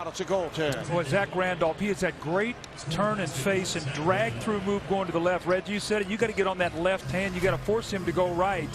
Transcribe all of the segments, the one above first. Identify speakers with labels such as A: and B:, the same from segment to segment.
A: It's a goaltend.
B: Boy, Zach Randolph, he has that great turn and face and drag through move going to the left. Reggie, you said it. You got to get on that left hand. You got to force him to go right.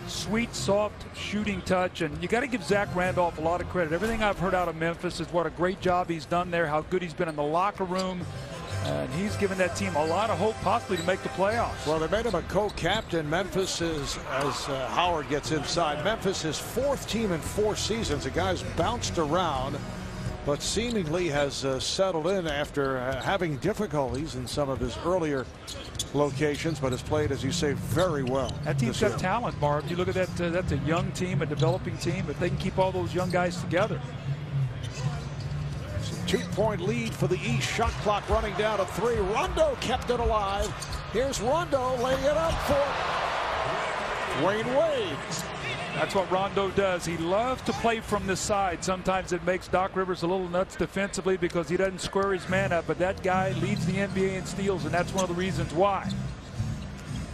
B: Sweet, soft shooting touch, and you got to give Zach Randolph a lot of credit. Everything I've heard out of Memphis is what a great job he's done there, how good he's been in the locker room. And he's given that team a lot of hope possibly to make the playoffs.
A: Well, they made him a co-captain. Memphis is, as Howard gets inside, Memphis is fourth team in 4 seasons. The guy's bounced around, but seemingly has settled in after having difficulties in some of his earlier locations, but has played, as you say, very well.
B: That team's got talent, Marv. You look at that, that's a young team, a developing team, but they can keep all those young guys together.
A: 2-point lead for the East. Shot clock running down to 3. Rondo kept it alive. Here's Rondo laying it up for Dwayne Wade.
B: That's what Rondo does. He loves to play from the side. Sometimes it makes Doc Rivers a little nuts defensively because he doesn't square his man up, but that guy leads the NBA in steals, and that's one of the reasons why.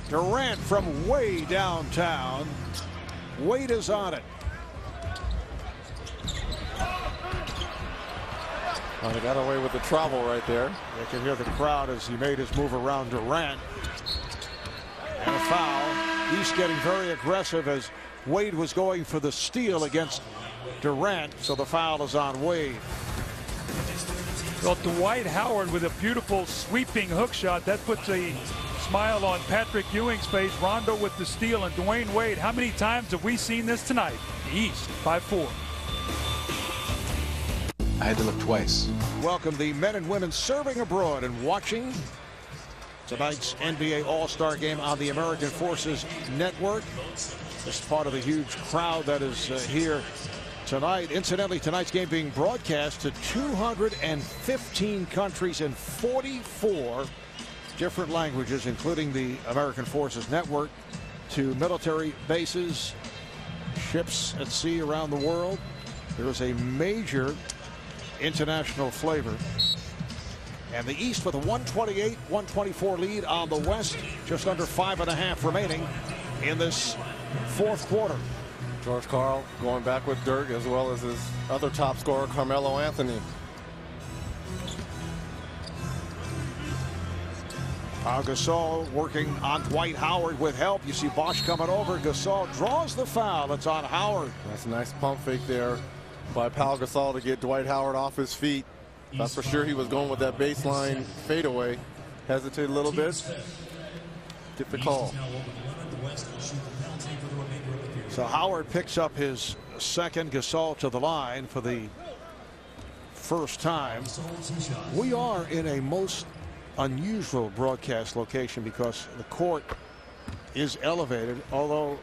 A: Durant from way downtown. Wade is on it.
C: Oh, they got away with the travel right there.
A: You can hear the crowd as he made his move around Durant. And a foul. East getting very aggressive as Wade was going for the steal against Durant, so the foul is on Wade.
B: Well, Dwight Howard with a beautiful sweeping hook shot. That puts a smile on Patrick Ewing's face. Rondo with the steal, and Dwayne Wade. How many times have we seen this tonight? The East by 4.
D: I had to look twice.
A: Welcome the men and women serving abroad and watching tonight's NBA All-Star Game on the American Forces Network. This is part of the huge crowd that is here tonight. Incidentally, tonight's game being broadcast to 215 countries in 44 different languages, including the American Forces Network, to military bases, ships at sea around the world. There is a major international flavor. And the East with a 128-124 lead on the West. Just under 5.5 remaining in this fourth quarter.
C: George Karl going back with Dirk, as well as his other top scorer, Carmelo Anthony.
A: Gasol working on Dwight Howard with help. You see Bosch coming over. Gasol draws the foul. It's on Howard.
C: That's a nice pump fake there by Pau Gasol to get Dwight Howard off his feet. That's for sure he was going with that baseline fadeaway. Hesitated a little bit. Get the call.
A: So Howard picks up his second. Gasol to the line for the first time. We are in a most unusual broadcast location because the court is elevated, although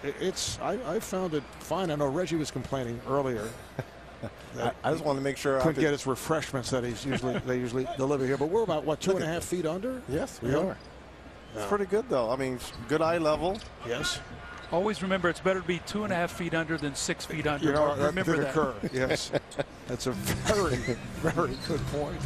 A: I found it fine. I know Reggie was complaining earlier.
C: I just want to make sure
A: couldn't get his refreshments that they usually deliver here. But we're about what, 2.5 feet under?
C: Yes, we are. It's pretty good though. I mean, good eye level.
A: Yes.
B: Always remember, it's better to be 2.5 feet under than 6 feet under.
A: You know,
B: remember that.
A: Occur. Yes. That's a very, very good point.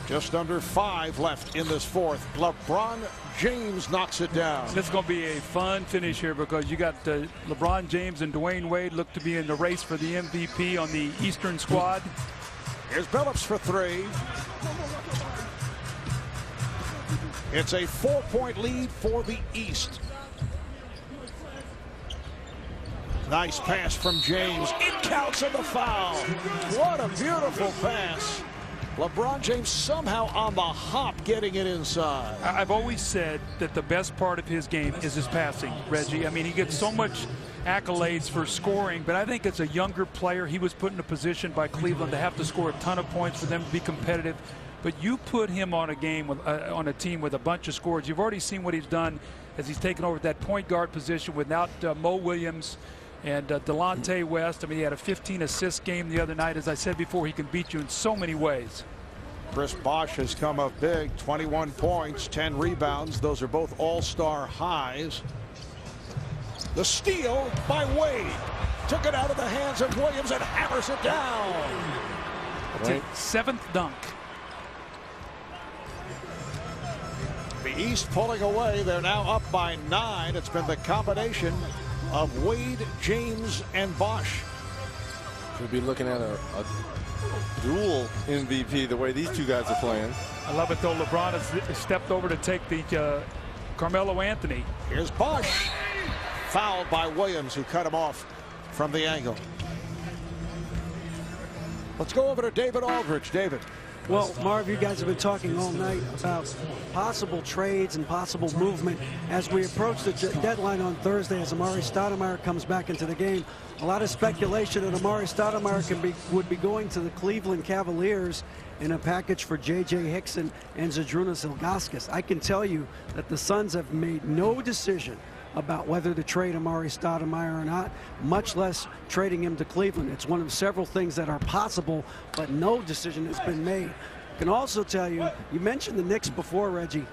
A: Just under 5 left in this fourth. LeBron James knocks it down.
B: This is going to be a fun finish here because you got LeBron James and Dwayne Wade look to be in the race for the MVP on the Eastern squad.
A: Here's Billups for 3. It's a 4-point lead for the East. Nice pass from James. It counts in the foul. What a beautiful pass. LeBron James somehow on the hop getting it inside.
B: I've always said that the best part of his game is his passing, Reggie. I mean, he gets so much accolades for scoring, but I think as a younger player, he was put in a position by Cleveland to have to score a ton of points for them to be competitive. But you put him on a game with on a team with a bunch of scores. You've already seen what he's done as he's taken over that point guard position without Mo Williams and Delonte West. I mean, he had a 15-assist game the other night. As I said before, he can beat you in so many ways.
A: Chris Bosh has come up big. 21 points, 10 rebounds. Those are both all-star highs. The steal by Wade. Took it out of the hands of Williams and hammers it down.
B: It's a 7th dunk.
A: The East pulling away. They're now up by 9. It's been the combination of Wade, James, and Bosh.
C: We'll be looking at a dual MVP the way these two guys are playing.
B: I love it, though. LeBron has stepped over to take the Carmelo Anthony.
A: Here's Bosh. Fouled by Williams, who cut him off from the angle. Let's go over to David Aldridge. David.
D: Well, Marv, you guys have been talking all night about possible trades and possible movement as we approach the deadline on Thursday as Amar'e Stoudemire comes back into the game. A lot of speculation that Amar'e Stoudemire would be going to the Cleveland Cavaliers in a package for J.J. Hickson and Zydrunas Ilgauskas. I can tell you that the Suns have made no decision about whether to trade Amar'e Stoudemire or not, much less trading him to Cleveland. It's one of several things that are possible, but no decision has been made. I can also tell you, you mentioned the Knicks before, Reggie.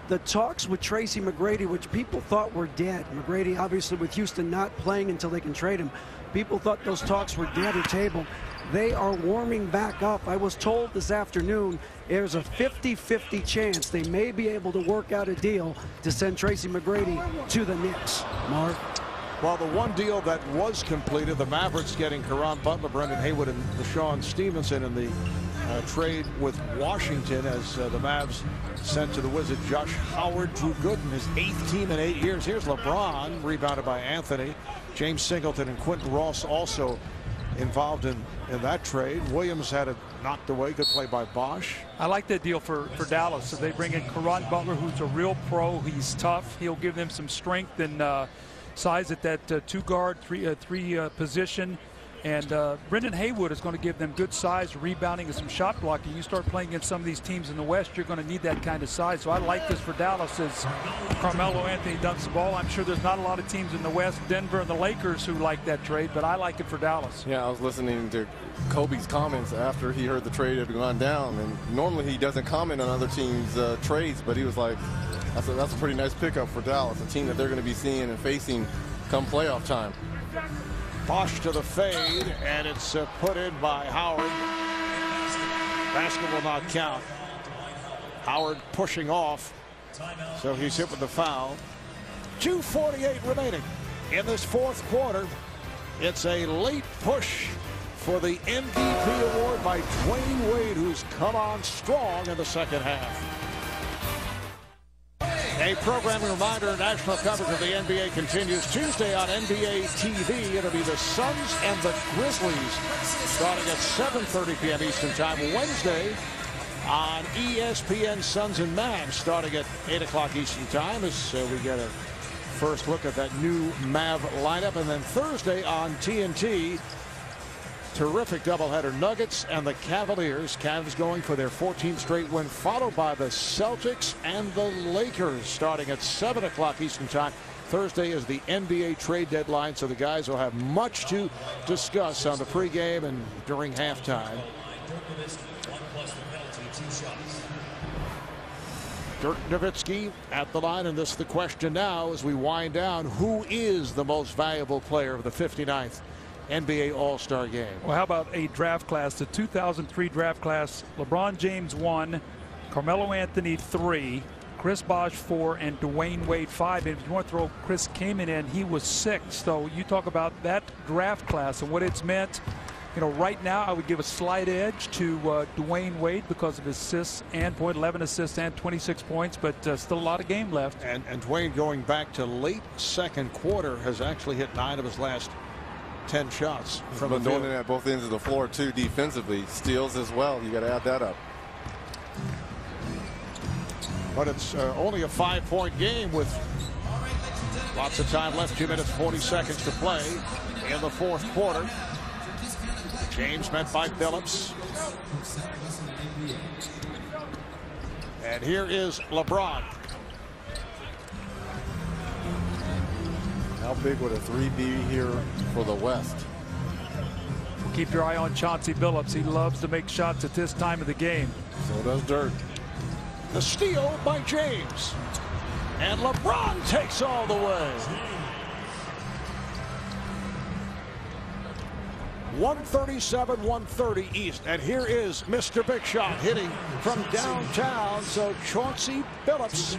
D: The talks with Tracy McGrady, which people thought were dead. McGrady, obviously, with Houston not playing until they can trade him. People thought those talks were dead or tabled. They are warming back up. I was told this afternoon there's a 50-50 chance they may be able to work out a deal to send Tracy McGrady to the Knicks. Mark?
A: Well, the one deal that was completed, the Mavericks getting Caron Butler, Brendan Haywood, and Deshaun Stevenson in the trade with Washington as the Mavs sent to the Wizards Josh Howard, Drew Gooden, his 8th team in 8 years. Here's LeBron, rebounded by Anthony. James Singleton and Quentin Ross also involved in that trade. Williams had it knocked away. Good play by Bosh.
B: I like that deal for Dallas. So they bring in Caron Butler, who's a real pro. He's tough. He'll give them some strength and size at that two-guard, three position. And Brendan Haywood is going to give them good size, rebounding, and some shot blocking. You start playing against some of these teams in the West, you're going to need that kind of size. So I like this for Dallas as Carmelo Anthony dunks the ball. I'm sure there's not a lot of teams in the West, Denver and the Lakers, who like that trade, but I like it for Dallas.
C: Yeah, I was listening to Kobe's comments after he heard the trade had gone down. And normally he doesn't comment on other teams' trades, but he was like, that's a pretty nice pickup for Dallas, a team that they're going to be seeing and facing come playoff time.
A: Bosh to the fade, and it's put in by Howard. Basket will not count. Howard pushing off, so he's hit with the foul. 2:48 remaining in this fourth quarter. It's a late push for the MVP award by Dwayne Wade, who's come on strong in the second half. A programming reminder, national coverage of the NBA continues Tuesday on NBA TV. It'll be the Suns and the Grizzlies starting at 7:30 p.m. Eastern Time. Wednesday on ESPN, Suns and Mavs starting at 8 o'clock Eastern Time as we get a first look at that new Mav lineup. And then Thursday on TNT, terrific doubleheader, Nuggets and the Cavaliers. Cavs going for their 14th straight win, followed by the Celtics and the Lakers starting at 7 o'clock Eastern Time. Thursday is the NBA trade deadline, so the guys will have much to discuss on the pregame and during halftime. Dirk Nowitzki at the line, and this is the question now as we wind down. Who is the most valuable player of the 59th NBA All-Star game?
B: Well, how about a draft class? The 2003 draft class, LeBron James 1, Carmelo Anthony 3, Chris Bosh 4, and Dwayne Wade 5. And if you want to throw Chris Kaman in, he was 6. So you talk about that draft class and what it's meant. You know, right now I would give a slight edge to Dwayne Wade because of his assists and 11 assists and 26 points, but still a lot of game left.
A: And Dwayne, going back to late second quarter, has actually hit 9 of his last 10 shots from the field.
C: Doing it at both ends of the floor too defensively. Steals as well. You got to add that up.
A: But it's only a 5-point game with lots of time left. 2 minutes 40 seconds to play in the fourth quarter. James met by Phillips. And here is LeBron.
C: How big would a 3 be here for the West?
B: Keep your eye on Chauncey Billups. He loves to make shots at this time of the game.
C: So does Dirk.
A: The steal by James. And LeBron takes all the way. 137-130 East. And here is Mr. Big Shot hitting from downtown. So Chauncey Billups